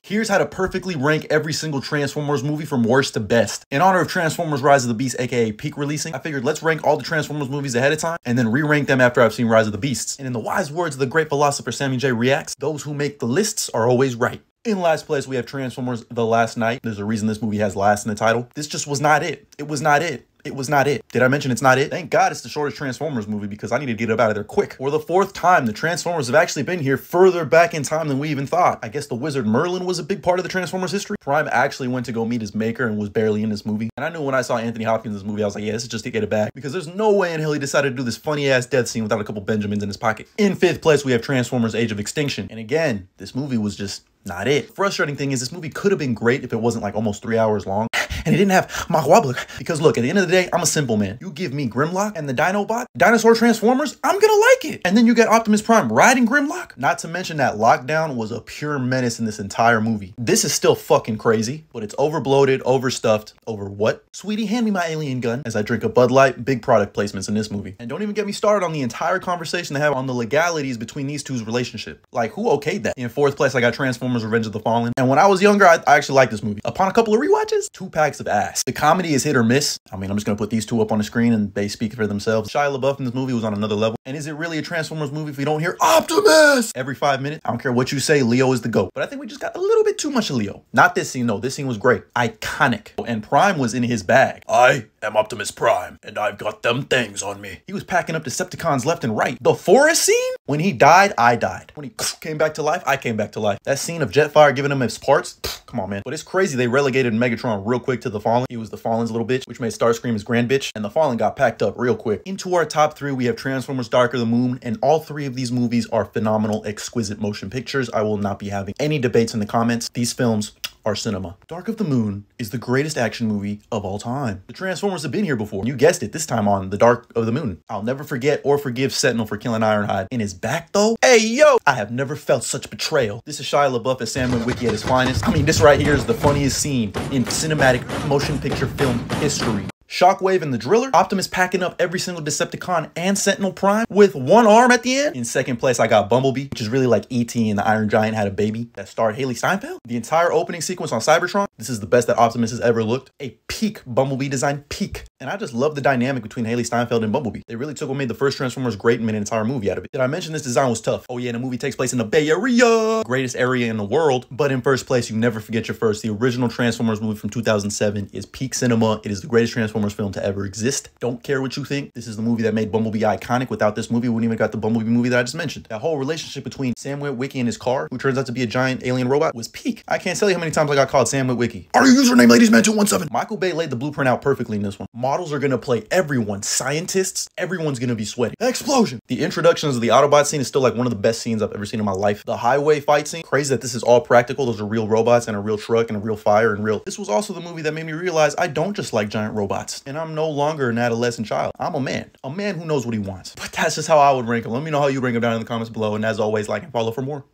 Here's how to perfectly rank every single Transformers movie from worst to best. In honor of Transformers Rise of the Beast, aka peak releasing, I figured let's rank all the Transformers movies ahead of time and then re-rank them after I've seen Rise of the Beasts. And in the wise words of the great philosopher Sammy J. Reacts, those who make the lists are always right. In last place, we have Transformers The Last Knight. There's a reason this movie has last in the title. This just was not it. It was not it. It was not it. Did I mention it's not it? Thank God it's the shortest Transformers movie because I need to get it out of there quick. For the fourth time, the Transformers have actually been here further back in time than we even thought. I guess the wizard Merlin was a big part of the Transformers history. Prime actually went to go meet his maker and was barely in this movie. And I knew when I saw Anthony Hopkins in this movie, I was like, yeah, this is just to get it back. Because there's no way in hell he decided to do this funny ass death scene without a couple Benjamins in his pocket. In fifth place, we have Transformers Age of Extinction. And again, this movie was just not it. Frustrating thing is this movie could have been great if it wasn't like almost 3 hours long. And it didn't have Mark Wahlberg. Because look, at the end of the day, I'm a simple man. You give me Grimlock and the Dinobot, Dinosaur Transformers, I'm gonna like it. And then you got Optimus Prime riding Grimlock. Not to mention that Lockdown was a pure menace in this entire movie. This is still fucking crazy, but it's overbloated, overstuffed. Over what? Sweetie, hand me my alien gun. As I drink a Bud Light, big product placements in this movie. And don't even get me started on the entire conversation they have on the legalities between these two's relationship. Like, who okayed that? In fourth place, I got Transformers Revenge of the Fallen. And when I was younger, I actually liked this movie. Upon a couple of rewatches, 2 packs of ass. The comedy is hit or miss. I mean, I'm just gonna put these two up on the screen and they speak for themselves. Shia LaBeouf in this movie was on another level. And is it really a Transformers movie if we don't hear Optimus every 5 minutes? I don't care what you say, Leo is the GOAT. But I think we just got a little bit too much of Leo. Not this scene though. This scene was great. Iconic. And Prime was in his bag. I am Optimus Prime, and I've got them things on me. He was packing up Decepticons left and right. The forest scene? When he died, I died. When he came back to life, I came back to life. That scene of Jetfire giving him his parts, come on, man. But it's crazy they relegated Megatron real quick to the Fallen. He was the Fallen's little bitch, which made Starscream his grand bitch, and the Fallen got packed up real quick. Into our top 3, we have Transformers Dark of the Moon, and all 3 of these movies are phenomenal, exquisite motion pictures. I will not be having any debates in the comments. These films are cinema. Dark of the Moon is the greatest action movie of all time. The Transformers have been here before. You guessed it, this time on The Dark of the Moon. I'll never forget or forgive Sentinel for killing Ironhide. In his back though, hey yo, I have never felt such betrayal. This is Shia LaBeouf as Sam Witwicky at his finest. I mean, this right here is the funniest scene in cinematic motion picture film history. Shockwave and the Driller, Optimus packing up every single Decepticon and Sentinel Prime with 1 arm at the end. In second place, I got Bumblebee, which is really like E.T. and the Iron Giant had a baby that starred Haley Steinfeld. The entire opening sequence on Cybertron, this is the best that Optimus has ever looked. A peak Bumblebee design, peak. And I just love the dynamic between Haley Steinfeld and Bumblebee. They really took what made the first Transformers great and made an entire movie out of it. Did I mention this design was tough? Oh yeah, and the movie takes place in the Bay Area, greatest area in the world. But in first place, you never forget your first. The original Transformers movie from 2007 is peak cinema. It is the greatest Transformers film to ever exist. Don't care what you think. This is the movie that made Bumblebee iconic. Without this movie, we wouldn't even got the Bumblebee movie that I just mentioned. That whole relationship between Sam Witwicky and his car, who turns out to be a giant alien robot, was peak. I can't tell you how many times I got called Sam Witwicky. Our username, ladiesman217. Michael Bay laid the blueprint out perfectly in this one. Models are gonna play everyone. Scientists, everyone's gonna be sweating. Explosion. The introductions of the Autobot scene is still like one of the best scenes I've ever seen in my life. The highway fight scene, crazy that this is all practical. Those are real robots and a real truck and a real fire and real. This was also the movie that made me realize I don't just like giant robots. And I'm no longer an adolescent child. I'm a man who knows what he wants. But that's just how I would rank them. Let me know how you rank them down in the comments below. And as always, like and follow for more.